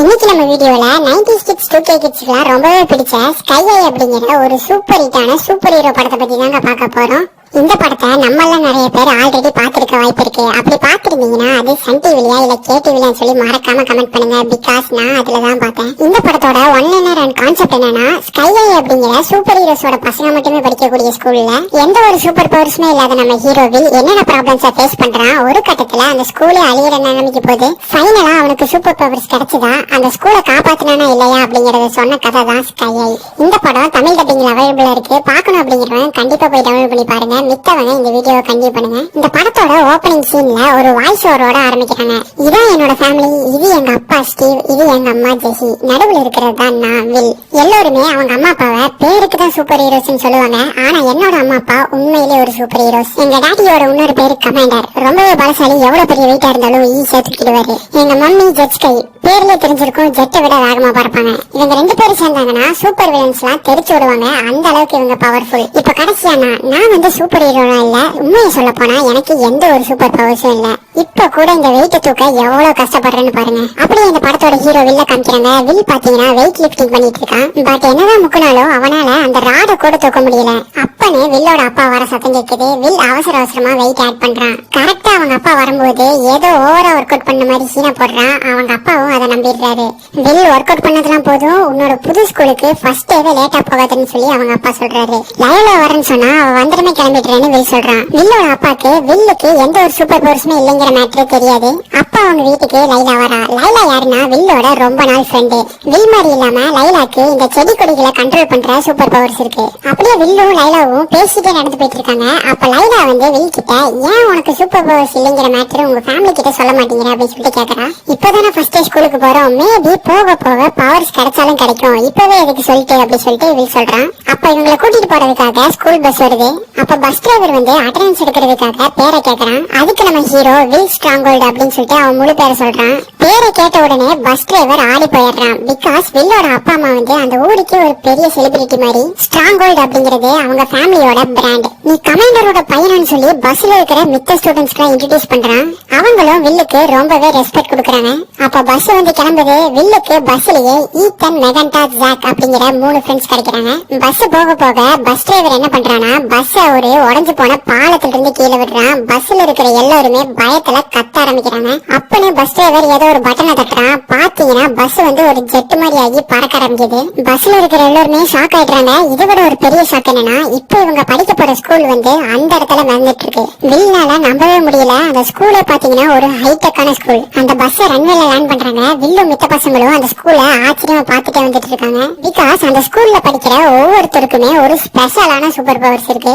இன்னைக்கு நம்ம வீடியோல 90s கிட்ஸ் 2K கிட்ஸ்க்குலாம் ரொம்பவே பிடிச்ச ஸ்கை ஐ அப்படிங்கிற ஒரு சூப்பர் ஹிட்டான சூப்பர் ஹீரோ படத்தை பத்தி தாங்க பார்க்க போறோம். இந்த படத்தை நம்மள நிறைய பேர் ஆல்ரெடி பார்த்திருக்க வாய்ப்பு இருக்கு. அப்படி பார்த்திருந்தீங்கன்னா அது சன் டிவிலியா இல்ல KTVலன்னு சொல்லி மறக்காம கமெண்ட் பண்ணுங்க. பிகாஸ் நான் அதுலதான் பார்த்தேன். இந்த படத்தோட ஒன்லைனர் அண்ட் கான்செப்ட் என்னன்னா, ஸ்கை ஐ அப்படிங்கிற சூப்பர் ஹீரோஸோட பசங்க மட்டுமே படிக்கக்கூடிய ஸ்கூல்ல எந்த ஒரு சூப்பர் பவர்ஸுமே இல்லாத நம்ம ஹீரோவில் என்னென்ன ப்ராப்ளம்ஸை ஃபேஸ் பண்றான், ஒரு கட்டத்துல அந்த ஸ்கூலே அழியிற நிலைமைக்கு போகுது, ஃபைனலா அவனுக்கு சூப்பர் பவர்ஸ் கிடைச்சதா, அந்த ஸ்கூலை காப்பாத்தினானா இல்லையா அப்படிங்கறத சொன்ன கதை தான் ஸ்கை ஐ. இந்த படம் தமிழ் டப்பிங்ல அவைலபிளா இருக்கு. பார்க்கணும் அப்படிங்கிறவங்க கண்டிப்பா போய் டவுன்லோட் பண்ணி பாருங்க. மித்தவங்க இந்த வீடியோவை கண்டினியூ பண்ணுங்க. இந்த படத்தோட ஓபனிங் சீன்ல ஒரு வாய்ஸ் ஓவரோட ஆரம்பிக்கிறாங்க. இதான் என்னோட ஃபேமிலி, இது எங்க அப்பா ஸ்டீவ், இது எங்க அம்மா ஜெசி, நடுவுல இருக்கிறது தான் நான் வில். எல்லாருமே அவங்க அம்மா அப்பாவை பேருக்கு தான் சூப்பர் ஹீரோஸ்னு சொல்லுவாங்க. ஆனா என்னோட அம்மா அப்பா உண்மையிலே ஒரு சூப்பர் ஹீரோஸ். எங்க டாடியோட இன்னொரு பேரு கமாண்டர், ரொம்பவே பலசாலி, எவ்வளவு பெரிய வெயிட்டா இருந்தாலும் ஈஸியா தூக்கிடுவாரு. எங்க மம்மி ஜெட் ஸ்கை, பேர்லயே தெரிஞ்சிருக்கும், ஜெட்டை விட வேகமா பறப்பாங்க. இவங்க ரெண்டு பேரும் சேர்ந்தாங்கன்னா சூப்பர் வில்லன்ஸ் எல்லாம் தெரிச்சு விடுவாங்க. அந்த அளவுக்கு இவங்க பவர்ஃபுல். இப்ப கடைசியா நான் வந்து சூப்பர் ஹீரோனா இல்ல, உண்மையை சொல்ல போனா எனக்கு எந்த ஒரு சூப்பர் பவர்ஸும் இல்ல. இப்ப கூட இந்த வெயிட்ட தூக்க எவ்வளவு கஷ்டப்படுறேன்னு பாருங்க. அப்படியே இந்த படத்தோட ஹீரோ வில்ல காமிக்கிறாங்க. வில் பாத்தீங்கன்னா வெயிட் லிப்டிங் பண்ணிட்டு இருக்கான். பட் என்னதான் முக்கினாலும் அவனால அந்த ராட கூட தூக்க முடியல. அப்பனே வில்லோட அப்பா வர சத்தம் கேக்குது. வில் அவசர அவசரமா வெயிட் ஆட் பண்றான். கரெக்டா அவங்க அப்பா வரும்போது ஏதோ ஓவரா ஒர்க் அவுட் பண்ண மாதிரி சீனை போடுறான். அவங்க அப்பாவும் அதை நம்பிடுறாரு. வில் ஒர்க் அவுட் பண்ணதெல்லாம் போதும், உன்னோட புது ஸ்கூலுக்கு ஃபர்ஸ்ட் டேவே லேட்டா போகாதுன்னு சொல்லி அவங்க அப்பா சொல்றாரு. லயலா வரேன்னு சொன்னா அவ வந்துடமே கிளம்பிடுறேன்னு வில் சொல்றான். வில்லோட அப்பாக்கு வில்லுக்கு எந்த ஒரு சூப்பர் பவர்ஸுமே இல்லைங்கிற மேட்டரே தெரியாது. அப்பா அவங்க வீட்டுக்கு லைலா வரா. லைலா யாருன்னா வில்லோட ரொம்ப நாள் ஃப்ரெண்டு. வில் மாதிரி இல்லாம லைலாக்கு இந்த செடி கொடிகளை கண்ட்ரோல் பண்ற சூப்பர் பவர்ஸ் இருக்கு. அப்படியே வில்லும் லைலாவும் பேசிட்டே நடந்து போயிட்டு இருக்காங்க. அப்ப லைலா வந்து வில் கிட்ட, ஏன் உனக்கு சூப்பர் பவர்ஸ் இல்லைங்கிற மேட்டர் உங்க ஃபேமிலி கிட்ட சொல்ல மாட்டேங்கிற அப்படின்னு சொல்லிட்டு கேக்குறா. இப்பதானே ஃபர்ஸ்ட் டே ஸ்கூலுக்கு போறோம், மேபி போக போக பவர்ஸ் கிடைச்சாலும் கிடைக்கும், இப்பவே எதுக்கு சொல்லிட்டு அப்படி சொல்லிட்டு வில் சொல்றான். அப்ப இவங்களை கூட்டிட்டு போறதுக்காக ஸ்கூல் பஸ் வருது. அப்ப பஸ் டிரைவர் வந்து அட்டெண்டன்ஸ் எடுக்கிறதுக்காக பேரை கேக்குறான். அதுக்கு நம்ம ஹீரோ வில் ஸ்ட்ராங்கோல்ட் அப்படின்னு சொல்லிட்டு அவன் முழு பேரை சொல்றான். பேரை கேட்ட உடனே பஸ் டிரைவர் ஆடி போயிடுறான். பிகாஸ் வில்லோட அப்பா அம்மா வந்து அந்த ஊருக்கு ஒரு பெரிய செலிபிரிட்டி மாதிரி. ஸ்ட்ராங்கோல்ட் அப்படிங்கிறது அவங்க ஃபேமிலியோட பிராண்ட். நீ கமாண்டரோட பையனு சொல்லி பஸ்ல இருக்கிற மித்த ஸ்டூடெண்ட்ஸ்க்கு இன்ட்ரோடியூஸ் பண்றான். அவங்களும் வில்லுக்கு ரொம்பவே ரெஸ்பெக்ட் கொடுக்கறாங்க. அப்ப பஸ் வந்து கிளம்புது. வில்லுக்கு பஸ்லயே ஈத்தன், மெகண்டா, ஜாக் அப்படிங்கிற 3 ஃப்ரெண்ட்ஸ் கிடைக்கிறாங்க. பஸ் போக போக பஸ் டிரைவர் என்ன பண்றானா, பஸ் ஒரு உடைஞ்சு போன பாலத்துல இருந்து கீழே விடுறான். பஸ்ல இருக்கிற எல்லாருமே பயத்துல கத்த ஆரம்பிக்கிறாங்க. அப்பனே பஸ் டிரைவர் ஏதோ ஒரு பட்டனை தட்டுறான். பாத்தீங்கன்னா பஸ் வந்து ஒரு ஜெட் மாதிரி ஆகி பறக்க ஆரம்பிக்குது. பஸ்ல இருக்கிற எல்லாருமே ஷாக் ஆயிடுறாங்க. இதை விட ஒரு பெரிய ஷாக் என்னன்னா, இப்போ இவங்க படிக்க போற ஸ்கூல் வந்து அந்த இடத்துல நடந்துட்டு இருக்கு. வில்லால நம்பவே முடியல. அந்த ஸ்கூல பாத்தீங்கன்னா ஒரு ஹைடெக்கான ஸ்கூல். அந்த பஸ் ரன்வேல லேண்ட் பண்றாங்க. வில்லும் மித்த பசங்களும் அந்த ஸ்கூல ஆச்சரியமா பாத்துட்டே வந்துட்டு இருக்காங்க. பிகாஸ் அந்த ஸ்கூல்ல படிக்கிற ஒவ்வொருத்தருக்குமே ஒரு ஸ்பெஷலான சூப்பர் பவர்ஸ் இருக்கு.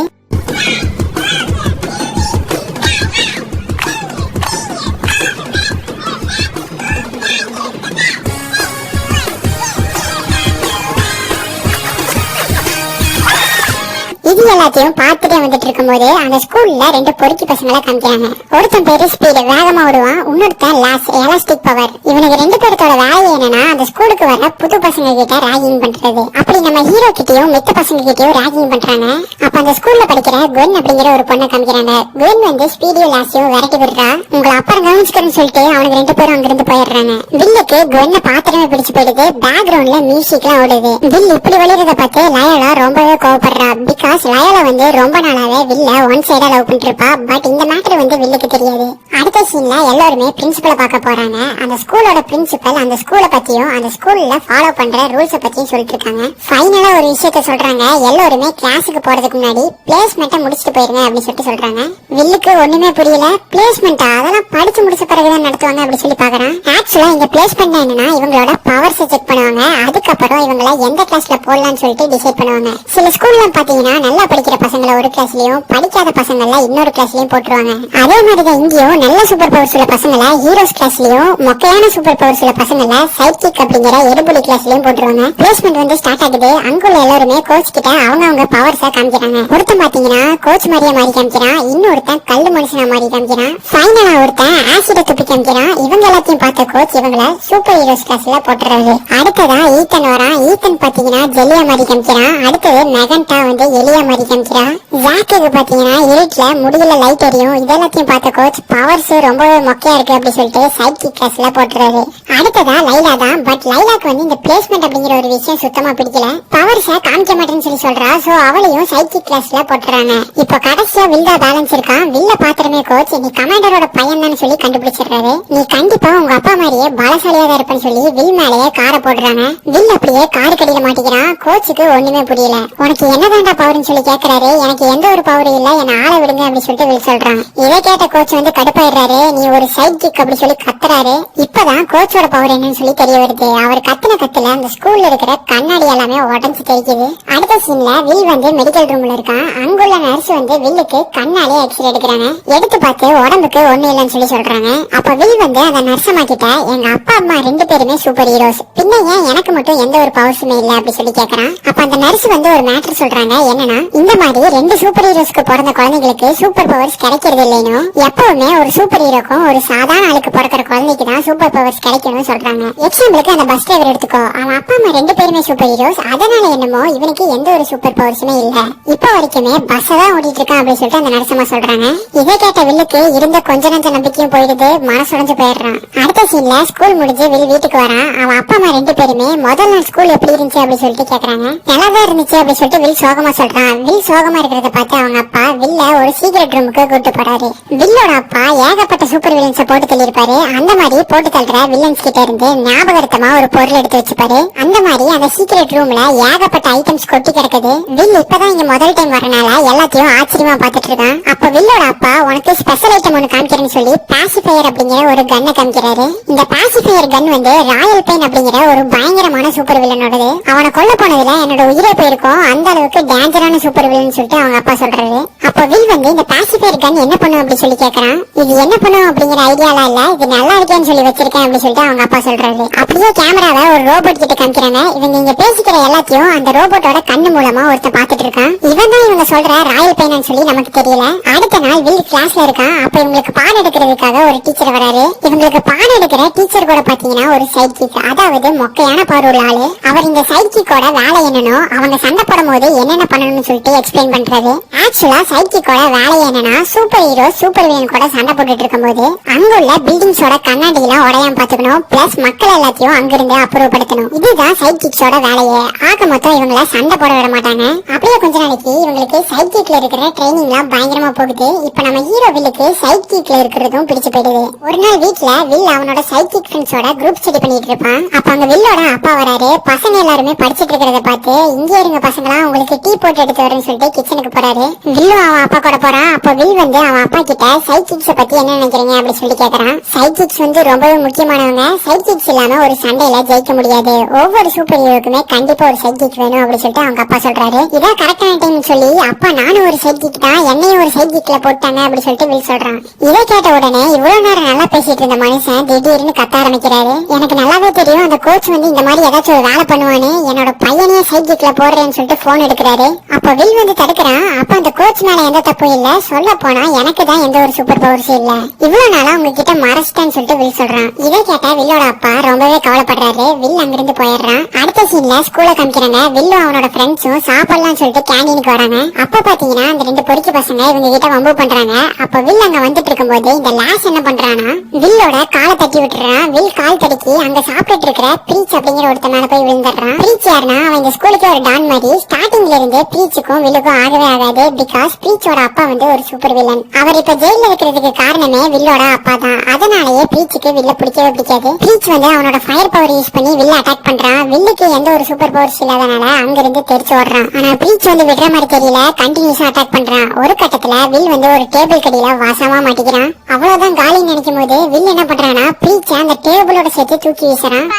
இது எல்லாத்தையும் பார்த்துட்டே வந்துட்டு இருக்கும் போது அந்த ஸ்கூல்ல 2 பொறுக்கி பசங்களை காமிக்கிறாங்க. ஒருத்தன் பேரு ஸ்பீடு, வேகமா ஓடுவான். இன்னொருத்தன் லாஸ், எலாஸ்டிக் பவர். இவனுக்கு 2 பேர்த்தோட வேலை என்னன்னா, அந்த ஸ்கூலுக்கு வர புது பசங்க கிட்ட ராகிங் பண்றது. அப்படி நம்ம ஹீரோ கிட்டயும் மித்த பசங்க கிட்டயும் ராகிங் பண்றாங்க. அப்ப அந்த ஸ்கூல்ல படிக்கிற குவென் அப்படிங்கிற ஒரு பொண்ணை காமிக்கிறாங்க. குவென் வந்து ஸ்பீடியும் லாஸையும் விரட்டி விடுறா. உங்களை அப்புறம் கவனிச்சுக்கிறேன்னு சொல்லிட்டு அவனுக்கு 2 பேரும் அங்கிருந்து போயிடுறாங்க. வில்லுக்கு குவென்னை பாத்திரமே பிடிச்சு போயிடுது. பேக்ரவுண்ட்ல மியூசிக் எல்லாம் ஓடுது. வில் இப்படி வளர்றத பார்த்து லயலா ரொம்பவே கோவப்படுறா. பிகாஸ் லயலா வந்து ரொம்ப நாளாவே வில்ல ஒன் சைடா லவ் பண்ணிட்டு இருப்பா. பட் இந்த மேட்டர் வந்து வில்லுக்கு தெரியாது. அடுத்த சீன்ல எல்லாருமே பிரின்சிபலை பார்க்க போறாங்க. அந்த ஸ்கூலோட பிரின்சிபல் அந்த ஸ்கூலை பத்தியும் அந்த ஸ்கூல்ல ஃபாலோ பண்ற ரூல்ஸ் பத்தியும் சொல்லிட்டு இருக்காங்க. ஃபைனலா ஒரு விஷயத்த சொல்றாங்க. எல்லாருமே கிளாஸுக்கு போறதுக்கு முன்னாடி பிளேஸ்மெண்ட்டை முடிச்சுட்டு போயிருங்க அப்படின்னு சொல்லிட்டு சொல்றாங்க. வில்லுக்கு ஒண்ணுமே புரியல. பிளேஸ்மெண்டா, அதெல்லாம் படிச்சு முடிச்ச பிறகுதான் நடத்துவாங்க அப்படி சொல்லி பாக்குறான். ஆக்சுவலா இந்த பிளேஸ்மெண்ட் என்னன்னா, இவங்களோட பவர்ஸ் செக் பண்ணுவாங்க. அதுக்கப்புறம் இவங்களை எந்த கிளாஸ்ல போடலாம்னு சொல்லிட்டு டிசைட் பண்ணுவாங்க. சில ஸ்கூல்ல பாத்தீங்கன்னா நல்லா படிக்கிற பசங்களை ஒரு கிளாஸ்லயும் படிக்காத பசங்களை இன்னொரு கிளாஸ்லயும் போட்டுருவாங்க. அதே மாதிரிதான் இங்கேயும் நல்ல சூப்பர் பவர்ஸ் உள்ள பசங்களை ஹீரோஸ் கிளாஸ்லயும், மொக்கையான சூப்பர் பவர்ஸ் உள்ள பசங்களை சைக்கிக் அப்படிங்கிற எறும்புலி கிளாஸ்லயும் போட்டுருவாங்க. பிளேஸ்மெண்ட் வந்து ஸ்டார்ட் ஆகுது. அங்குள்ள எல்லாருமே கோச் கிட்ட அவங்க பவர்ஸ காமிக்கிறாங்க. ஒருத்தன் பாத்தீங்கன்னா கோச் மாதிரியே மாறி காமிக்கிறான். இன்னொருத்தன் கல்லு மனுஷனா மாறி காமிக்கிறான். ஃபைனலா ஒருத்தன் ஆசிட துப்பி காமிக்கிறான். இவங்க எல்லாத்தையும் பார்த்த கோச் இவங்களை சூப்பர் ஹீரோஸ் கிளாஸ்ல போட்டுறாரு. அடுத்ததான் ஈத்தன் வரான். ஈத்தன் பாத்தீங்கன்னா ஜெல்லியா மாறி காமிக்கிறான். அடுத்தது மெகண்டா வந்து எலியா மாறி காட்டி காமிக்கிறா. ஜாக்குக்கு பாத்தீங்கன்னா இருட்டுல முடியல லைட் எரியும். இதெல்லாத்தையும் பார்த்த கோச் பவர்ஸ் ரொம்பவே மொக்கையா இருக்கு அப்படி சொல்லிட்டு சைட் கிக் கிளாஸ்ல போட்டுறாரு. அடுத்ததா லைலா தான். பட் லைலாக்கு வந்து இந்த பிளேஸ்மெண்ட் அப்படிங்கிற ஒரு விஷயம் சுத்தமா பிடிக்கல. பவர்ஸ காமிக்க மாட்டேன்னு சொல்லி சொல்றா. சோ அவளையும் சைட் கிக் கிளாஸ்ல போட்டுறாங்க. இப்ப கடைசியா வில்லா பேலன்ஸ் இருக்கான். வில்ல பாத்திரமே கோச் நீ கமாண்டரோட பையன் தான் சொல்லி கண்டுபிடிச்சிடுறாரு. நீ கண்டிப்பா உங்க அப்பா மாதிரியே பலசாலியா தான் இருப்பேன்னு சொல்லி வில் மேலேயே காரை போடுறாங்க. வில் அப்படியே காரு கடியில மாட்டிக்கிறான். கோச்சுக்கு ஒண்ணுமே புரியல. உனக்கு என்னதான்டா பவர்னு சொல்லி கேக்குறாரு. எனக்கு எந்த ஒரு பவரும் இல்ல, என்ன ஆள விடுங்க அப்படி சொல்லிட்டு வில் சொல்றான். இதை கேட்ட கோச் வந்து கடுப்பாயிடுறாரு. நீ ஒரு சைட் கிக் அப்படி சொல்லி கத்துறாரு. இப்பதான் கோச்சோட பவர் என்னன்னு சொல்லி தெரிய வருது. அவர் கத்துன கத்துல அந்த ஸ்கூல்ல இருக்கிற கண்ணாடி எல்லாமே உடஞ்சு தெரிக்குது. அடுத்த சீன்ல வில் வந்து மெடிக்கல் ரூம்ல இருக்கான். அங்குள்ள நர்ஸ் வந்து வில்லுக்கு கண்ணாலே எக்ஸ்ரே எடுக்கிறாங்க. எடுத்து பார்த்து உடம்புக்கு ஒண்ணு இல்லைன்னு சொல்லி சொல்றாங்க. அப்ப வில் வந்து அந்த நர்ஸமா கிட்ட எங்க அப்பா அம்மா 2 பேருமே சூப்பர் ஹீரோஸ், பின்ன ஏன் எனக்கு மட்டும் எந்த ஒரு பவர்ஸுமே இல்ல அப்படி சொல்லி கேக்குறான். அப்ப அந்த நர்ஸ் வந்து ஒரு மேட்டர் சொல்றாங்க. என்னன்னா இந்த மாதிரி 2 சூப்பர் ஹீரோஸ்க்கு பிறந்த குழந்தைகளுக்கு சூப்பர் பவர்ஸ் கிடைக்கிறது இல்லைன்னு, எப்பவுமே ஒரு சூப்பர் ஹீரோக்கும் ஒரு சாதாரண ஆளுக்கு பிறக்கிற குழந்தைக்கு தான் சூப்பர் பவர்ஸ் கிடைக்கும்னு சொல்றாங்க. எக்ஸாம்பிளுக்கு அந்த பஸ் டிரைவர் எடுத்துக்கோ. அவன் அப்பா அம்மா 2 பேருமே சூப்பர் ஹீரோஸ், அதனால என்னமோ இவனுக்கு எந்த ஒரு சூப்பர் பவர்ஸுமே இல்ல, இப்ப வரைக்குமே பஸ் தான் ஓடிட்டு இருக்கான் அப்படி சொல்லிட்டு அந்த நர்சமா சொல்றாங்க. இதை கேட்ட வில்லுக்கு இருந்த கொஞ்ச நஞ்ச நம்பிக்கையும் போயிடுது. மனசுடைஞ்சு போயிடுறான். அடுத்த சீன்ல ஸ்கூல் முடிஞ்சு வில் வீட்டுக்கு வரான். அவன் அப்பா அம்மா 2 பேருமே முதல் நாள் ஸ்கூல் எப்படி இருந்துச்சு அப்படி சொல்லிட்டு கேக்குறாங்க. நல்லாதான் இருந்துச்சு அப்படி சொல்லிட்டு வில் சோகமா சொல்றான். வில் சோகமா இருக்கிறத பார்த்து அவங்க அப்பா வில்ல ஒரு சீக்ரெட் ரூமுக்கு கூட்டு போறாரு. வில்லோட அப்பா ஏகப்பட்ட சூப்பர் வில்லன்ஸை போட்டு தள்ளியிருப்பாரு. அந்த மாதிரி போட்டு தள்ளுற வில்லன்ஸ் கிட்ட இருந்து ஞாபகார்த்தமா ஒரு பொருள் எடுத்து வச்சுப்பாரு. அந்த மாதிரி அந்த சீக்ரெட் ரூம்ல ஏகப்பட்ட ஐட்டம்ஸ் கொட்டி கிடக்குது. வில் இப்பதான் இங்க முதல் டைம் வரனால எல்லாத்தையும் ஆச்சரியமா பாத்துட்டு இருக்கான். அப்ப வில்லோட அப்பா உனக்கு ஸ்பெஷல் ஐட்டம் ஒன்னு காமிக்கிறேன்னு சொல்லி பாசிஃபையர் அப்படிங்கிற ஒரு கன்னை காமிக்கிறாரு. இந்த பாசிஃபையர் கன் வந்து ராயல் பெயின் அப்படிங்கிற ஒரு பயங்கரமான சூப்பர் வில்லனோடது. அவனை கொல்ல போனதுல என்னோட உயிரை போயிருக்கும், அந்த அளவுக்கு டேஞ்சரான சூப்பர் வில்லன் சொல்லிட்டு அவங்க அப்பா சொல்றாரு. அப்ப வில் வந்து இந்த பாசிஃபையர் கன் என்ன பண்ணும் அப்படி சொல்லி கேக்குறான். இது என்ன பண்ணும் அப்படிங்கிற ஐடியால இல்ல, இது நல்லா இருக்கேன்னு சொல்லி வச்சிருக்கேன் அப்படி சொல்லிட்டு அவங்க அப்பா சொல்றாரு. அப்படியே கேமராவை ஒரு ரோபோட் கிட்ட காமிக்கிறாங்க. இவங்க இங்க பேசிக்கிற எல்லாத்தையும் அந்த ரோபோட்டோட கண்ணு மூலமா ஒருத்தன் பாத்துட்டு இருக்கான். இவன் தான் இவங்க சொல்ற ராயல் பெயின் சொல்லி நமக்கு தெரியல. அடுத்த நாள் வில் கிளாஸ்ல இருக்கான். அப்ப இவங்களுக்கு பாடம் எடுக்கிறதுக்காக ஒரு டீச்சர் வராரு. இவங்களுக்கு பாடம் எடுக்கிற டீச்சர் கூட பாத்தீங்கன்னா ஒரு சைட் கிக், அதாவது மொக்கையான பவர் உள்ள ஆளு. அவர் இந்த சைட் கிக்கோட வேலை என்னன்னு அவங்க சண்டை போடும் போது என்னென்ன பண்ணணும்னு சொல்லிட்டு எக்ஸ்பிளைன் பண்றாரு. ஆக்சுவலா சைட் கிக்கோட வேலை என்னன்னா சூப்பர் ஹீரோ சூப்பர் வில்லன் கூட சண்டை போட்டுட்டு இருக்கும் போது அங்குள்ள பில்டிங்ஸோட கண்ணாடி எல்லாம் உடையாம பாத்துக்கணும், பிளஸ் மக்கள் எல்லாத்தையும் அங்கிருந்து அப்புறப்படுத்தணும். இதுதான் சைட் கிக்ஸோட வேலையே. ஆக மொத்தம் இவங்கள சண்டை போட விட மாட்டாங்க. அப்படியே கொஞ்ச நாளைக்கு இவங்களுக்கு சைட் கிக்ல இருக்கிற ட்ரைனிங் எல்லாம் பயங்கரமா போகுது. இப்ப நம்ம ஹீரோ வில்லுக்கு சைட் கிக்ல இருக்கிறதும் பிடிச்சு போயிடுது. ஒரு நாள் வீட்டுல வில் அவனோட சைட் கிக் ஃப்ரெண்ட்ஸோட குரூப் ஸ்டடி பண்ணிட்டு இருப்பான். அப்ப அங்க வில்லோட அப்பா வராரு. பசங்க எல்லாருமே படிச்சிட்டு இருக்கிறத பார்த்து இங்க இருங்க பசங்களா, உங்களுக்கு டீ போட்டு எடுத்து வரேன்னு சொல்லிட்டு கிச்சனுக்கு போறாரு. வில்லு அவன் அப்பா கூட போறான். அப்ப வில் வந்து அவன் அப்பா கிட்ட சைட் கிக்ஸ பத்தி என்ன நினைக்கிறீங்க அப்படி சொல்லி கேக்குறான். சைட் கிக்ஸ் வந்து ரொம்பவே முக்கியமானவங்க, சைட் கிக்ஸ் இல்லாம ஒரு சண்டையில ஜெயிக்க முடியாது, ஒவ்வொரு சூப்பர் ஹீரோக்குமே கண்டிப்பா ஒரு சைட் கிக் வேணும் அப்படி சொல்லிட்டு அவங்க அப்பா சொல்றாரு. இதான் கரெக்டான டைம் சொல்லி அப்பா நானும் ஒரு சைட் கிக் தான், என்னையும் ஒரு சைட் கிக்ல போட்டாங்க அப்படி சொல்லிட்டு வில் சொல்றான். இதை கேட்ட உடனே இவ்வளவு நேரம் நல்லா பேசிட்டு இருந்த மனுஷன் திடீர்னு கத்த ஆரம்பிக்கிறாரு. எனக்கு நல்லாவே தெரியும் அந்த கோச் வந்து இந்த மாதிரி ஏதாச்சும் ஒரு வேலை பண்ணுவானு, என்னோட பையனையே சைட் கிக்ல போடுறேன்னு சொல்லிட்டு போன் எடுக்கிறாரு. அப்ப வில் வந்து தடுக்கிறான். அப்ப அந்த கோச் மேல எந்த தப்பும் இல்ல, சொல்ல போனா எனக்கு தான் எந்த ஒரு சூப்பர் பவர்ஸும் இல்ல, இவ்வளவு நாளா உங்ககிட்ட மறைச்சிட்டேன்னு சொல்லிட்டு வில் சொல்றான். இதை கேட்ட வில்லோட அப்பா ரொம்பவே கவலைப்படுறாரு. வில் அங்கிருந்து போயிடுறான். அடுத்த சீன்ல ஸ்கூல்ல காமிக்கிறாங்க. வில்லு அவனோட ஃப்ரெண்ட்ஸும் சாப்பிடலாம் சொல்லிட்டு கேண்டீனுக்கு வராங்க. அப்ப பாத்தீங்கன்னா அந்த 2 பொறுக்கி பசங்க இவங்க கிட்ட வம்பு பண்றாங்க. அப்ப வில் அங்க வந்துட்டு இருக்கும் போது இந்த லாஸ் என்ன பண்றானா வில்லோட காலை தட்டி விட்டுறான். வில் கால் தடுக்கி அங்க சாப்பிட்டு இருக்கிற பிரீச் அப்படிங்கிற ஒருத்த மேல போய் விழுந்துடுறான். பிரீச் யாருன்னா அவன் இந்த ஸ்கூலுக்கு ஒரு டான் மாதிரி. ஸ்டார்டிங்ல இருந்து பிரீச்சுக்கும் வில்லுக்கும் ஆகவே ஆகாது. பிகாஸ் பிரீச்சோட அப்பா வந்து ஒரு சூப்பர் வில்லன். அவர் இப்ப ஜெயில இருக்கிறதுக்கு காரணமே வில்லோட அப்பா தான். அதனாலயே பிரீச்சுக்கு வில்ல பிடிக்கவே பிடிக்காது. பிரீச் வந்து அவனோட ஃபயர் பவர் யூஸ் பண்ணி வில்ல அட்டாக் பண்றான். வில்லுக்கு எந்த ஒரு சூப்பர் பவர்ஸ் இல்லாதனால அங்கிருந்து தெரிச்சு ஓடுறான். ஆனா பிரீச் வந்து விடுற மாதிரி தெரியல, கண்டினியூஸா அட்டாக் பண்றான். ஒரு கட்டத்துல வில் வந்து ஒரு டேபிள் கடியில வாசமா மாட்டிக்கிறான். அவ்வளவுதான் காலின்னு நினைக்கும் போது வில் என்ன பண்றானா பிரீச்ச அந்த டேபிளோட சேர்த்து தூக்கி வீசுறான்.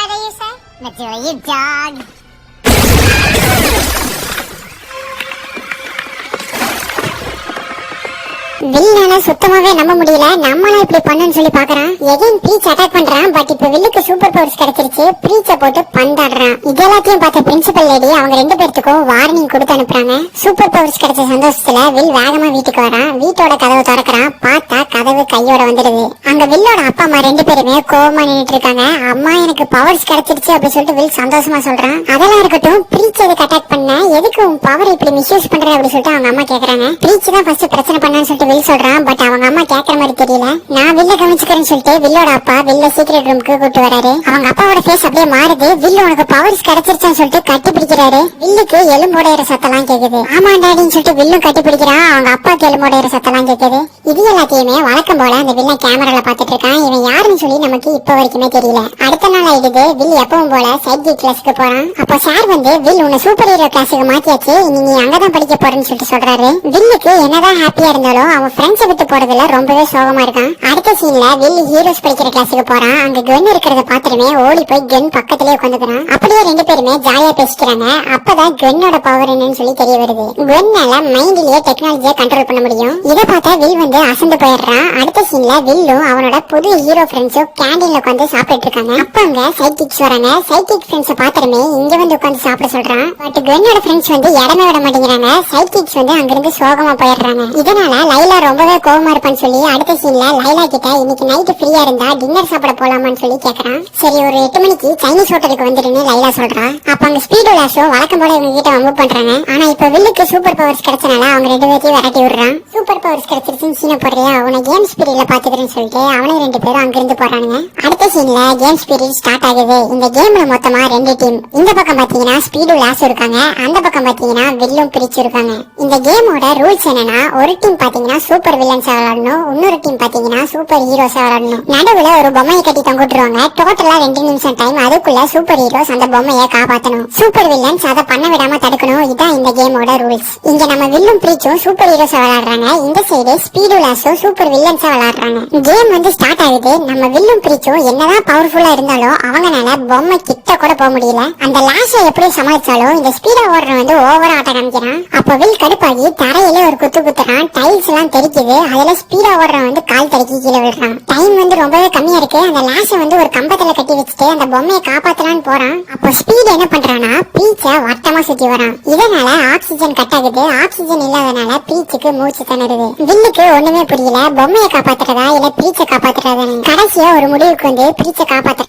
வில்லால சுத்தமாவே நம்ப முடியல. நம்மளாம் இப்படி பண்ணன்னு சொல்லி பாக்குறான். எகைன் பிரீச் அட்டாக் பண்றான். பட் இப்ப வில்லுக்கு சூப்பர் பவர்ஸ் கிடைச்சிருச்சு. பிரீச்ச போட்டு பந்தாடுறான். இது எல்லாத்தையும் பார்த்த பிரின்சிபல் லேடி அவங்க ரெண்டு பேர்த்துக்கும் வார்னிங் கொடுத்து அனுப்புறாங்க. சூப்பர் பவர்ஸ் கிடைச்ச சந்தோஷத்துல வில் வேகமா வீட்டுக்கு வரான். வீட்டோட கதவை திறக்கிறான். பார்த்தா கதவு கையோட வந்துடுது. அங்க வில்லோட அப்பா அம்மா ரெண்டு பேருமே கோவமா நின்னுட்டு இருக்காங்க. அம்மா எனக்கு பவர்ஸ் கிடைச்சிருச்சு அப்படி சொல்லிட்டு வில் சந்தோஷமா சொல்றான். அதெல்லாம் இருக்கட்டும், பிரீச் எதுக்கு அட்டாக் பண்ண, எதுக்கு உன் பவர் இப்படி மிஸ்யூஸ் பண்ற அப்படி சொல்லிட்டு அவங்க அம்மா கேக்குறாங்க. பிரீச் தான் ஃபர்ஸ்ட் பிரச்சனை பண்ணான்னு சொல்லிட்டு வில் சொல்றான். பட் அவங்க அம்மா கேக்குற மாதிரி தெரியல. நான் வில்ல கவனிச்சுக்கிறேன்னு சொல்லிட்டு வில்லோட அப்பா வில்ல சீக்ரெட் ரூமுக்கு கூட்டு வராரு. அவங்க அப்பாவோட ஃபேஸ் அப்படியே மாறுது. வில்லு உனக்கு பவர்ஸ் கிடைச்சிருச்சான்னு சொல்லிட்டு கட்டி பிடிக்கிறாரு. வில்லுக்கு எலும்போடையிற சத்தம்லாம் கேக்குது. ஆமா டாடின்னு சொல்லிட்டு வில்லும் கட்டி பிடிக்கிறான். அவங்க அப்பாக்கு எலும்போடையிற சத்தம்லாம் கேக்குது. இது எல்லாத்தையுமே வழக்கம் போல அந்த வில்ல கேமரால பாத்துட்டு இருக்கான். இவன் யாருன்னு சொல்லி நமக்கு இப்ப வரைக்குமே தெரியல. அடுத்த நாள் ஆயிடுது. வில் எப்பவும் போல சைட் கிளாஸ்க்கு போறான். அப்போ சார் வந்து வில் உன்னை சூப்பர் ஹீரோ கிளாஸுக்கு மாத்தியாச்சு, நீ அங்கதான் படிக்க போறேன்னு சொல்லிட்டு சொல்றாரு. வில்லுக்கு என்னதான் ஹாப்பியா இருந்தாலும் அவன் ஃப்ரெண்ட்ஸை விட்டு போறதுல ரொம்பவே சோகமா இருக்கான். அடுத்த சீன்ல வில் ஹீரோஸ் படிக்கிற கிளாஸுக்கு போறான். அங்க கன் இருக்கிறத பாத்துட்டுமே ஓடி போய் கன் பக்கத்திலே உட்காந்துக்கிறான். அப்படியே ரெண்டு பேருமே ஜாலியா பேசிக்கிறாங்க. அப்பதான் கன்னோட பவர் என்னன்னு சொல்லி தெரிய வருது. கன்னால மைண்ட்லயே டெக்னாலஜியை கண்ட்ரோல் பண்ண முடியும். இதை பார்த்தா வில் வந்து அசந்து போயிடுறான். அடுத்த சீன்ல வில்லும் அவனோட புது ஹீரோ ஃப்ரெண்ட்ஸும் கேண்டீன்ல உட்காந்து சாப்பிட்டு இருக்காங்க. அப்ப அங்க சைக்கிக்ஸ் வராங்க. சைக்கிக் ஃப்ரெண்ட்ஸை பாத்துட்டுமே இங்க வந்து உட்காந்து சாப்பிட சொல்றான். பட் கன்னோட ஃப்ரெண்ட்ஸ் வந்து இடமே விட மாட்டேங்கிறாங்க. சைக்கிக்ஸ் வந்து அங்கிருந்து சோகமா போயிடுறாங்க. இதனால லைலா ரொம்பவே கோவமா இருப்பான்னு சொல்லி அடுத்த சீன்ல லைலா கிட்ட இன்னைக்கு நைட்டு ஃப்ரீயா இருந்தா டின்னர் சாப்பிட போலாமான்னு சொல்லி கேக்குறான். சரி ஒரு 8 மணிக்கு சைனீஸ் ஹோட்டலுக்கு வந்துருன்னு லைலா சொல்றா. அப்ப அங்க ஸ்பீடு லாஷோ வழக்கம் போல இவங்க கிட்ட வம்பு பண்றாங்க. ஆனா இப்ப வில்லுக்கு சூப்பர் பவர்ஸ் கிடைச்சனால அவங்க ரெண்டு பேர்த்தையும் விரட்டி விடுறான். சூப்பர் பவர்ஸ் கிடைச்சிருச்சுன்னு சீனை போடுறியா, அவனை கேம்ஸ் பீரியட்ல பாத்துக்கிறேன்னு சொல்லிட்டு அவனை ரெண்டு பேரும் அங்கிருந்து போறானுங்க. அடுத்த சீன்ல கேம்ஸ் பீரியட் ஸ்டார்ட் ஆகுது. இந்த கேம்ல மொத்தமா 2 டீம். இந்த பக்கம் பாத்தீங்கன்னா ஸ்பீடு லாஷ் இருக்காங்க, அந்த பக்கம் பாத்தீங்கன்னா வில்லும் பிரிச்சு இருக்காங்க. இந்த கேமோட ரூல்ஸ் என்னன்னா, ஒரு டீம் பாத்தீங்கன்னா சூப்பர் வில்லன்ஸ் விளையாடணும், இன்னொரு டீம் பாத்தீங்கன்னா சூப்பர் ஹீரோஸ் விளையாடணும். நடுவுல ஒரு பொம்மையை கட்டி தொங்கிட்டுருவாங்க. டோட்டலா 2 நிமிஷம் டைம். அதுக்குள்ள சூப்பர் ஹீரோஸ் அந்த பொம்மையை காப்பாத்தணும், சூப்பர் வில்லன்ஸ் அதை பண்ண விடாம தடுக்கணும். இதான் இந்த கேமோட ரூல்ஸ். இங்க நம்ம வில்லும் பிரீச்சும் சூப்பர் ஹீரோஸ் விளையாடுறாங்க. இந்த சைடு ஸ்பீடு லாஷும் சூப்பர் வில்லன்ஸ் விளையாடுறாங்க. கேம் வந்து ஸ்டார்ட் ஆகுது. நம்ம வில்லும் பிரீச்சும் என்னதான் பவர்ஃபுல்லா இருந்தாலும் அவங்கனால பொம்மை கிட்ட கூட போக முடியல. அந்த லாஷை எப்படி சமாளிச்சாலும் இந்த ஸ்பீடா ஓடுற வந்து ஓவரா ஆட்ட காமிக்கிறான். அப்ப வில் கடுப்பாகி தரையில ஒரு குத்து குத்துறான். டைல்ஸ் எல்லாம் தெரிக்குது. அதுல ஸ்பீடா ஓடுறவன் வந்து கால் தடுக்கி கீழே விடுறான். டைம் வந்து ரொம்பவே கம்மியா இருக்கு. அந்த லாஷை வந்து ஒரு கம்பத்துல கட்டி வச்சுட்டு அந்த பொம்மையை காப்பாத்தலான்னு போறான். அப்போ ஸ்பீடு என்ன பண்றானா, பீச்ச வட்டமா சுத்தி வரான். இதனால ஆக்சிஜன் கட் ஆகுது. ஆக்சிஜன் இல்லாதனால பீச்சுக்கு மூச்சு திணறுது. வில்லுக்கு ஒண்ணுமே புரியல. பொம்மையை காப்பாத்துறதா இல்ல பீச்சை காப்பாத்துறதா. கடைசியா ஒரு முடிவுக்கு வந்து பீச்சை காப்பாத்த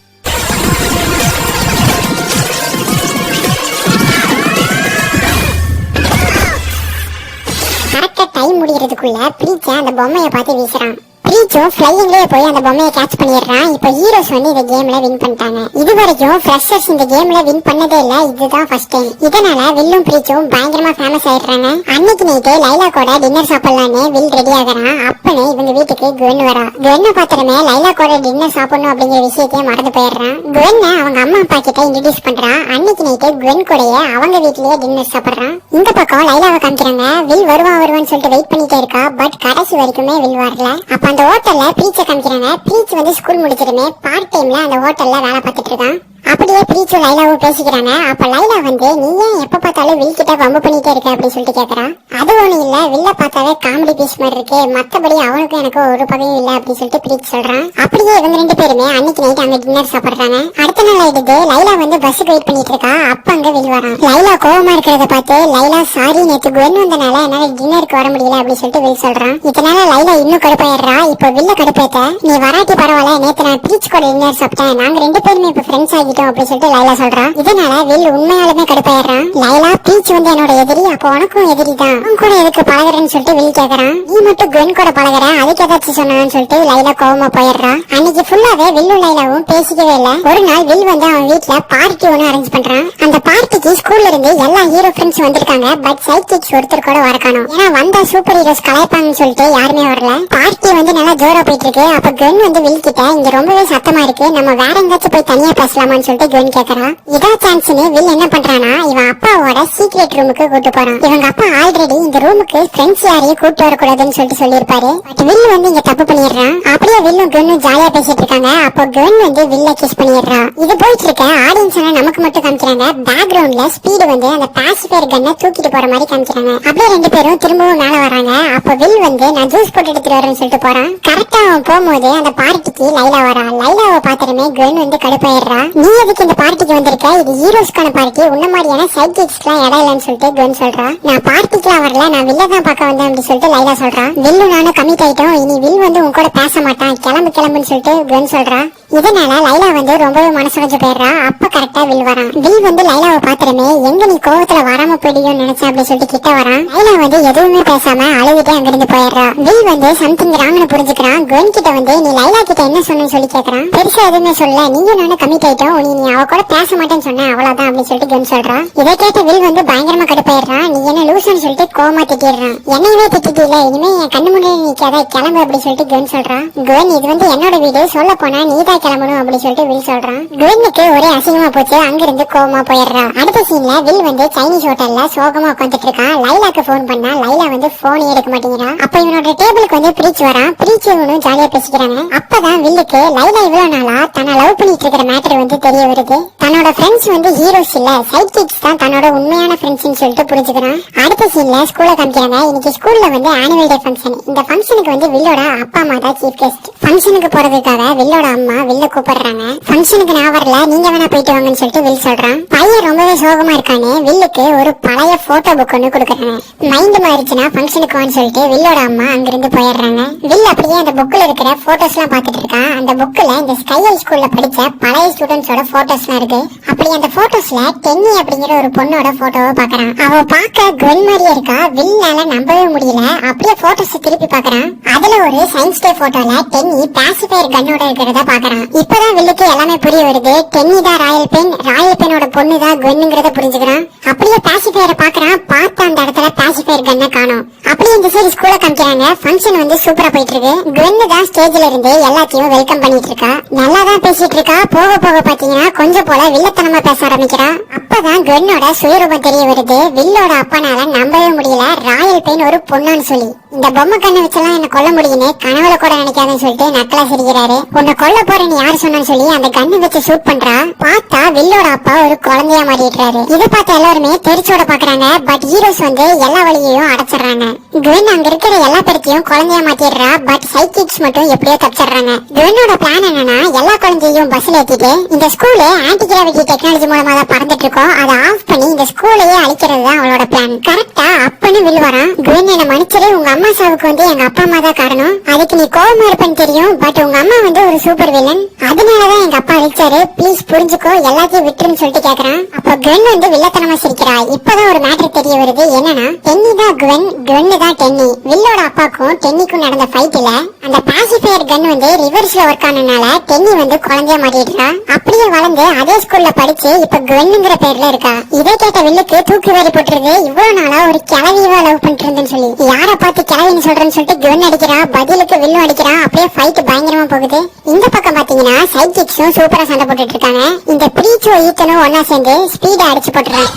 கரெக்டா டைம் முடியறதுக்குள்ள பிரீச்ச அந்த பொம்மையை பார்த்து வீசுறான். பிரீச்சும் ஃப்ளையிங்லயே போய் அந்த பொம்மையை கேட்ச் பண்ணிடுறான். இப்ப ஹீரோஸ் வந்து இந்த கேம்ல வின் பண்ணிட்டாங்க. இது வரைக்கும் ஃப்ரெஷர்ஸ் இந்த கேம்ல வின் பண்ணதே இல்ல, இதுதான் ஃபர்ஸ்ட் டைம். இதனால வில்லும் பிரீச்சும் பயங்கரமா ஃபேமஸ் ஆயிடுறாங்க. அன்னைக்கு நைட்டு லைலா கூட டின்னர் சாப்பிடலான்னு வில் ரெடி ஆகுறான். அப்பனே இவங்க வீட்டுக்கு குவென் வரா. குவென்ன பாத்திரமே லைலா கூட டின்னர் சாப்பிடணும் அப்படிங்கிற விஷயத்தையே மறந்து போயிடுறான். குவென்ன அவங்க அம்மா அப்பா கிட்ட இன்ட்ரோடியூஸ் பண்றான். அன்னைக்கு நைட்டு குவென் கூடயே அவங்க வீட்லயே டின்னர் சாப்பிடுறான். இந்த பக்கம் லைலாவை காமிக்கிறாங்க. வில் வருவான்னு சொல்லிட்டு வெயிட் பண்ணிட்டே இருக்கா. பட் கடைசி வரைக்குமே வில் வரல. அப்ப அந்த ஹோட்டல்ல பிரீச்சை காமிக்கிறாங்க. பிரீச் வந்து ஸ்கூல் முடிச்சிருமே பார்ட் டைம்ல அந்த ஹோட்டல்ல வேலை பார்த்துட்டு இருக்கான். அப்படியே பிரீச்சும் லைலாவும் பேசிக்கிறாங்க. அப்ப லைலா வந்து நீ ஏன் எப்ப பார்த்தாலும் வில் கிட்ட வம்பு பண்ணிட்டே இருக்க அப்படின்னு சொல்லிட்டு கேக்குறா. அது ஒண்ணு இல்ல, வில்ல பார்த்தாவே காமெடி பீஸ் மாதிரி இருக்கு, மத்தபடி அவனுக்கும் எனக்கு ஒரு பகையும் இல்ல அப்படின்னு சொல்லிட்டு பிரீச் சொல்றான். அப்படியே இவங்க ரெண்டு பேருமே அன்னைக்கு நைட் அங்க டின்னர் சாப்பிடுறாங்க. அடுத்த நாள் ஆயிடுது. லைலா வந்து பஸ்ஸுக்கு வெயிட் பண்ணிட்டு இருக்கா. அப்ப அங்க வில் வரான். லைலா கோவமா இருக்கிறத பார்த்து லைலா சாரி நேத்து குவென் வந்தனால என்னால டின்னருக்கு வர முடியல அப்படின்னு சொல்லிட்டு வில் சொல்றான். இதனால லைலா இன்னும் கடுப்பாயிடுறா. இப்ப வில்ல கடுப்பேத்த நீ வராட்டி பரவாயில்ல, நேத்து நான் பிரீச் கூட டின்னர் சாப்பிட்டேன், நாங்க ரெண்டு பேருமே இப்ப ஃப்ரெண்ட்ஸ் ஆகி அப்படி சொல்லிட்டு லைலா சொல்றா. இதனால வில் உண்மையாலுமே கடுப்பாயிடுறான். லைலா பிரீச் வந்து என்னோட எதிரி, அப்ப உனக்கும் எதிரி தான், உன் கூட எதுக்கு பழகுறேன்னு சொல்லிட்டு வில் கேக்குறான். நீ மட்டும் குவென் கூட பழகுற, அதுக்கு ஏதாச்சும் சொன்னான்னு சொல்லிட்டு லைலா கோவமா போயிடுறா. அன்னைக்கு ஃபுல்லாவே வில்லும் லைலாவும் பேசிக்கவே இல்ல. ஒரு நாள் வில் வந்து அவன் வீட்டுல பார்ட்டி ஒண்ணு அரேஞ்ச் பண்றான். அந்த பார்ட்டிக்கு ஸ்கூல்ல இருந்து எல்லா ஹீரோ ஃப்ரெண்ட்ஸ் வந்திருக்காங்க. பட் சைக்கிக்ஸ் ஒருத்தர் கூட வர காணோம். ஏன்னா வந்தா சூப்பர் ஹீரோஸ் கலாய்ப்பாங்கன்னு சொல்லிட்டு யாருமே வரல. பார்ட்டி வந்து நல்லா ஜோரா போயிட்டு இருக்கு. அப்ப குவென் வந்து வில் கிட்ட இங்க ரொம்பவே சத்தமா இருக்கு, நம்ம வேற எங்காச்சும் போய் தனியா பேசலாமான்னு சொல்லிட்டு குவென் கேக்குறா. இதா சான்ஸ்னு வில் என்ன பண்றானா, இவன் அப்பாவோட சீக்ரெட் ரூமுக்கு கூட்டு போறான். இவங்க அப்பா ஆல்ரெடி இந்த ரூமுக்கு ஃப்ரெண்ட்ஸ் யாரையும் கூட்டு வரக்கூடாதுன்னு சொல்லிட்டு சொல்லியிருப்பாரு. பட் வில் வந்து இங்க தப்பு பண்ணிடுறான். அப்படியே வில்லும் குவென்னும் ஜாலியா பேசிட்டு இருக்காங்க. அப்போ குவென் வந்து வில்ல கிஸ் பண்ணிடுறா. இது போயிட்டு இருக்க ஆடியன்ஸ் நமக்கு மட்டும் காமிக்கிறாங்க. பேக்ரவுண்ட்ல ஸ்பீடு ஸ்பீடு வந்து அந்த பாசிஃபயர் கன்னை தூக்கிட்டு போற மாதிரி காமிக்கிறாங்க. அப்படியே ரெண்டு பேரும் திரும்பவும் மேல வராங்க. அப்ப வில் வந்து நான் ஜூஸ் போட்டு எடுத்துட்டு வரேன்னு சொல்லிட்டு போறான். கரெக்டா அவன் போகும்போது அந்த பார்ட்டிக்கு லைலா வரா. லைலாவை பார்த்ததுமே குவென் வந்து கடுப்பாயிடுறா. நீ எதுக்கு இந்த பார்ட்டிக்கு வந்திருக்க? இது ஹீரோஸ்க்கான பார்ட்டி, உன்ன மாதிரியான சைட் கிட்ஸ்க்குலாம் இடம் இல்லைன்னு சொல்லிட்டு குவென் சொல்றா. நான் பார்ட்டிக்குலாம் வரல, நான் வில்ல தான் பார்க்க வந்தேன் அப்படின்னு சொல்லிட்டு லைலா சொல்றா. வில்லு நானும் கமிட் ஆயிட்டோம், இனி வில் வந்து உன் கூட பேச மாட்டான், கிளம்புன்னு சொல்லிட்டு குவென் சொல்றா. இதனால லைலா வந்து ரொம்பவே மனசு கொஞ்சம் போயிடுறா. அப்ப கரெக்டா வில் வரான். வில் வந்து லைலாவை பாத்துறமே எங்க நீ கோவத்துல வராம போயிடுன்னு நினைச்சேன் அப்படின்னு சொல்லிட்டு கிட்ட வரான். லைலா வந்து எதுவுமே பேசாம அழுதுட்டே அங்கிருந்து போயிடுறா. வில் வந்து சம்திங் ராங்னு புரிஞ்சுக்கிறான். குவென் கிட்ட வந்து நீ லைலா கிட்ட என்ன சொன்னு சொல்லி கேக்குறான். பெருசா எதுவுமே சொல்ல, நீயும் நானும் கமிட் ஆயிட்டோம், நீ அவ கூட பேச மாட்டேன்னு சொன்ன, அவ்வளவுதான் அப்படின்னு சொல்லிட்டு குவென் சொல்றா. இதை கேட்ட வில் வந்து பயங்கரமா கடுப்பாயிடுறான். நீ என்ன லூசுன்னு சொல்லிட்டு கோவமா திட்டிடுறான். என்னையவே திட்டில, இனிமே என் கண்ணு முன்னாடி நிக்காத, கிளம்பு அப்படின்னு சொல்லிட்டு குவென் சொல்றான். குவென் இது வந்து என்னோட வீடு, சொல்ல போனா நீதான் கிளம்பணும் அப்படின்னு சொல்லிட்டு வில் சொல்றான். குவென்னுக்கு ஒரே அசிங்கமா போச்சு. அங்கிருந்து கோவமா போயிடுறா. அடுத்த சீன்ல வில் வந்து சைனீஸ் ஹோட்டல்ல சோகமா உட்காந்துட்டு இருக்கான். லைலாக்கு போன் பண்ணா லைலா வந்து போனே எடுக்க மாட்டேங்கிறா. அப்ப இவனோட டேபிளுக்கு வந்து பிரீச் வரான். பிரீச் இவனும் ஜாலியா பேசிக்கிறாங்க. அப்பதான் வில்லுக்கு லைலா இவ்வளவு நாளா தன்னை லவ் பண்ணிட்டு இருக்கிற மேட்டர் வந்து தெரிய வருது. தன்னோட ஃப்ரெண்ட்ஸ் வந்து ஹீரோஸ் இல்ல, சைட் கிட்ஸ் தான் தன்னோட உண்மையான ஃப்ரெண்ட்ஸ்னு சொல்லிட்டு புரிஞ்சுக்கிறான். அடுத்த சீன்ல ஸ்கூல்ல காமிக்கிறாங்க. இன்னைக்கு ஸ்கூல்ல வந்து ஆனுவல் டே ஃபங்க்ஷன். இந்த ஃபங்க்ஷனுக்கு வந்து வில்லோட அப்பா அம்மா தான் சீஃப் கெஸ்ட். ஃபங்க்ஷனுக்கு போறதுக்காக வில்லோட அம்மா வில்ல கூப்பிடுறாங்க. ஃபங்க்ஷனுக்கு நான் வரல, நீங்க வேணா போயிட்டு வாங்கன்னு சொல்லிட்டு வில் சொல்றான். பையன் ரொம்பவே சோகமா இருக்கானே. வில்லுக்கு ஒரு பழைய போட்டோ புக் ஒன்னு கொடுக்குறாங்க. மைண்ட் மாறிச்சுன்னா ஃபங்க்ஷனுக்கு வான்னு சொல்லிட்டு வில்லோட அம்மா அங்கிருந்து போயிடுறாங்க. வில் அப்படியே அந்த புக்ல இருக்கிற போட்டோஸ் எல்லாம் பாத்துட்டு இருக்கான். அந்த புக்ல இந்த ஸ்கை ஹை ஸ்கூல்ல படிச்ச பழைய ஸ்டூடெண்ட்ஸோட போட்டோஸ் எல்லாம் இருக்கு. அப்படி அந்த போட்டோஸ்ல டென்னி அப்படிங்கிற ஒரு பொண்ணோட போட்டோவை பாக்குறான். அவ பார்க்க குவென் மாதிரியே இருக்கா. வில்லால நம்பவே முடியல. அப்படியே போட்டோஸ் திருப்பி பாக்குறான். அதுல ஒரு சயின்ஸ் டே போட்டோல டென்னி பாசிஃபயர் கன்னோட இருக்கிறத பாக்குறான். இப்பதான் வில்லுக்கு எல்லாமே புரிய வருது. டென்னி தான் ராயல் பெனோட பொண்ணு தான் குவென்ங்கிறத புரிஞ்சுக்கிறான். அப்படியே பாசிஃபயரை பாக்குறான். பார்த்த அந்த இடத்துல பாசிஃபயர் கன்னை காணோம். அப்படியே இந்த சைடு ஸ்கூல்ல காமிக்கிறாங்க. ஃபங்க்ஷன் வந்து சூப்பரா போயிட்டு இருக்கு. குவென் தான் ஸ்டேஜ்ல இருந்து எல்லாத்தையும் வெல்கம் பண்ணிட்டு இருக்கா. நல்லா தான் பேசிட்டு இருக்கா. போக போக பாத்தீங்கன்னா கொஞ்சம் போல வில்லத்தனமா பேச ஆரம்பிக்கிறா. அப்பதான் குவென்னோட சுயரூபம் தெரிய வருது. வில்லோட அப்பனால நம்பவே முடியல, ராயல் பெயின் ஒரு பொண்ணான்னு சொல்லி. இந்த பொம்மை கண்ணை வச்செல்லாம் என்ன கொல்ல முடியும்னு கனவுல கூட நினைக்காதுன்னு சொல்லிட்டு நக்கலா சிரிக்கிறாரு. உன்னை கொல்ல போறேன்னு யாரு சொன்னான்னு சொல்லி அந்த கண்ணை வச்சு ஷூட் பண்றா. பார்த்தா வில்லோட அப்பா ஒரு குழந்தையா மாறிடுறாரு. இதை பார்த்து எல்லாருமே தெரிச்சோட பாக்குறாங்க. பட் ஹீரோஸ் வந்து எல்லா வழியையும் அடைச்சிடுறாங்க. குவென் அங்க இருக்கிற எல்லா பேருக்கையும் குழந்தையா மாத்திடுறா. பட் சைக்கிக்ஸ் மட்டும் எப்படியோ தப்பிச்சிடுறாங்க. குவென்னோட பிளான் என்னன்னா எல்லா குழந்தையும் பஸ்ல ஏத்திட்டு இந்த ஸ்கூலு ஆன்டி கிராவிட்டி டெக்னாலஜி மூலமா தான் பறந்துட்டு இருக்கோம், அதை ஆஃப் பண்ணி இந்த ஸ்கூலையே அழிக்கிறது தான் அவளோட பிளான். கரெக்டா அப்பன்னு வில் வரான். குவென் என்ன மன்னிச்சிரு, உங்க அம்மா சாவுக்கு வந்து எங்க அப்பா அம்மா தான் காரணம், அதுக்கு நீ கோவமா இருப்பேன்னு தெரியும், பட் உங்க அம்மா வந்து ஒரு சூப்பர் வில்லன், அதனாலதான் எங்க அப்பா அழிச்சாரு, ப்ளீஸ் புரிஞ்சுக்கோ, எல்லாத்தையும் விட்டுருன்னு சொல்லிட்டு கேக்குறான். அப்ப குவென் வந்து வில்லத்தனமா சிரிக்கிறா. இப்பதான் ஒரு மேட்டர் தெரிய வருது. என்னன்னா டென்னி தான் குவென், குவென் தான் டென்னி. வில்லோட அப்பாக்கும் டென்னிக்கும் நடந்த ஃபைட்ல அந்த பாசிஃபயர் கன் வந்து ரிவர்ஸ்ல ஒர்க் ஆனனால டென்னி வந்து குழந்தையா மாறிடுறா. அப்படியே வளர்ந்து அதே ஸ்கூல்ல படிச்சு இப்ப குவென்ங்கிற பேர்ல இருக்கா. இதை கேட்ட வில்லுக்கு தூக்கி வாரி போட்டுருது. இவ்வளவு நாளா ஒரு கிளவியவா லவ் பண்ணிட்டு இருந்தேன்னு சொல்லி யார பார்த்து கிளவின்னு சொல்றேன்னு சொல்லிட்டு குவென் அடிக்கிறா. பதிலுக்கு வில்லும் அடிக்கிறா. அப்படியே ஃபைட் பயங்கரமா போகுது. இந்த பக்கம் பாத்தீங்கன்னா சைக்கிக்ஸும் சூப்பரா சண்டை போட்டுட்டு இருக்காங்க. இந்த பிரீச்சோ ஈத்தனும் ஒன்னா சேர்ந்து ஸ்பீடா அடிச்சு போட்டுறாங்க.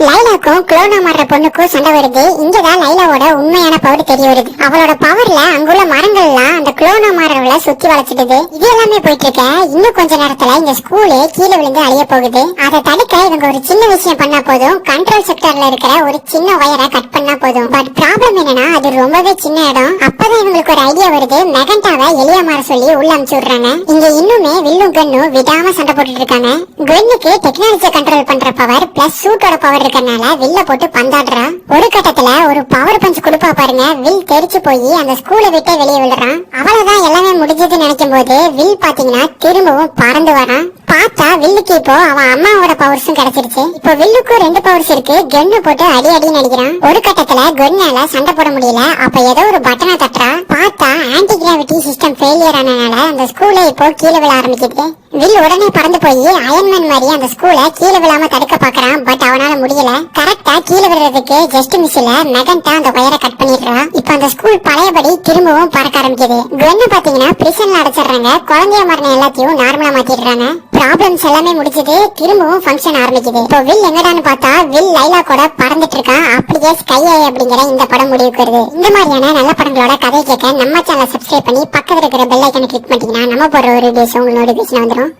லைலாக்கும் குளோனா மாற பொண்ணுக்கும் சண்டை வருது. இங்கதான் லைலாவோட உண்மையான பவர் தெரிய வருது. அவளோட பவர்ல அங்குள்ள மரங்கள்லாம் அந்த குளோனா மாறவளை சுத்தி வளைச்சிடுது. இது எல்லாமே போயிட்டு இருக்க. இன்னும் கொஞ்ச நேரத்துல இந்த ஸ்கூலு கீழே விழுந்து அழிய போகுது. அதை தடுக்க இவங்க ஒரு சின்ன விஷயம் பண்ணா போதும். கண்ட்ரோல் செக்டர்ல இருக்கிற ஒரு சின்ன வயரை கட் பண்ணா போதும். பட் ப்ராப்ளம் என்னன்னா அது ரொம்பவே சின்ன இடம். அப்பதான் இவங்களுக்கு ஒரு ஐடியா வருது. மெகண்டாவை எலியா மாற சொல்லி உள்ள அனுப்பிச்சு விடுறாங்க. இங்க இன்னுமே வில்லும் கன்னும் விடாம சண்டை போட்டுட்டு இருக்காங்க. குவென்னுக்கு டெக்னாலஜியை கண்ட்ரோல் பண்ற பவர் பிளஸ் சூட்டோட பவர் இருக்கறனால வில்ல போட்டு பந்தாடுறா. ஒரு கட்டத்துல ஒரு பவர் பஞ்ச் கொடுப்பா பாருங்க. வில் தெரிச்சு போய் அந்த ஸ்கூலை விட்டு வெளியே விழுறான். அவ்வளவுதான் எல்லாமே முடிஞ்சதுன்னு நினைக்கும் போது வில் பாத்தீங்கன்னா திரும்பவும் பறந்து வரான். பார்த்தா வில்லுக்கு இப்போ அவன் அம்மாவோட பவர்ஸும் கிடைச்சிருச்சு. இப்போ வில்லுக்கும் 2 பவர்ஸ் இருக்கு. கன்னு போட்டு அடி அடின்னு அடிக்கிறான். ஒரு கட்டத்துல கன்னால சண்டை போட முடியல. அப்ப ஏதோ ஒரு பட்டனை தட்டுறா. பார்த்தா ஆன்டி கிராவிட்டி சிஸ்டம் ஃபெயிலியர் ஆனனால அந்த ஸ்கூலை இப்போ கீழே விழ ஆரம்பிக்குது. வில் உடனே பறந்து போய் அயன்மேன் மாதிரி அந்த ஸ்கூலை கீழே விழாம தடுக்க பாக்குறான். பட் அவனால முடியல. கரெக்டா கீழே விழுறதுக்கு ஜஸ்ட் மிஸ்ல மெகண்டா அந்த வயரை கட் பண்ணிடுறா. இப்ப அந்த ஸ்கூல் பழையபடி திரும்பவும் பறக்க ஆரம்பிக்குது. கன்னு பாத்தீங்கன்னா பிரிசன்ல அடைச்சிடுறாங்க. குழந்தைய மரணம் எல்லாத்தையும் நார்மலா மாத்திடுறாங்க. ப்ராப்ளம்ஸ் எல்லாமே முடிஞ்சது, திரும்பவும் ஃபங்க்ஷன் ஆரம்பிக்குது. இப்போ வில் எங்கடான்னு பார்த்தா வில் லைலா கூட பறந்துட்டு இருக்கான். அப்படியே ஸ்கை ஐ அப்படிங்கிற இந்த படம் முடிவுக்கு வருது. இந்த மாதிரியான நல்ல படங்களோட கதை கேட்க நம்ம சேனலை சப்ஸ்கிரைப் பண்ணி பக்கத்துல இருக்கிற பெல் ஐக்கனை கிளிக் பண்ணிட்டீங்கன்னா நம்ம போடுற ஒரு வீடியோஸ் உங்களுக்கு நோட்டிஃபிகேஷன் வந்துடும்.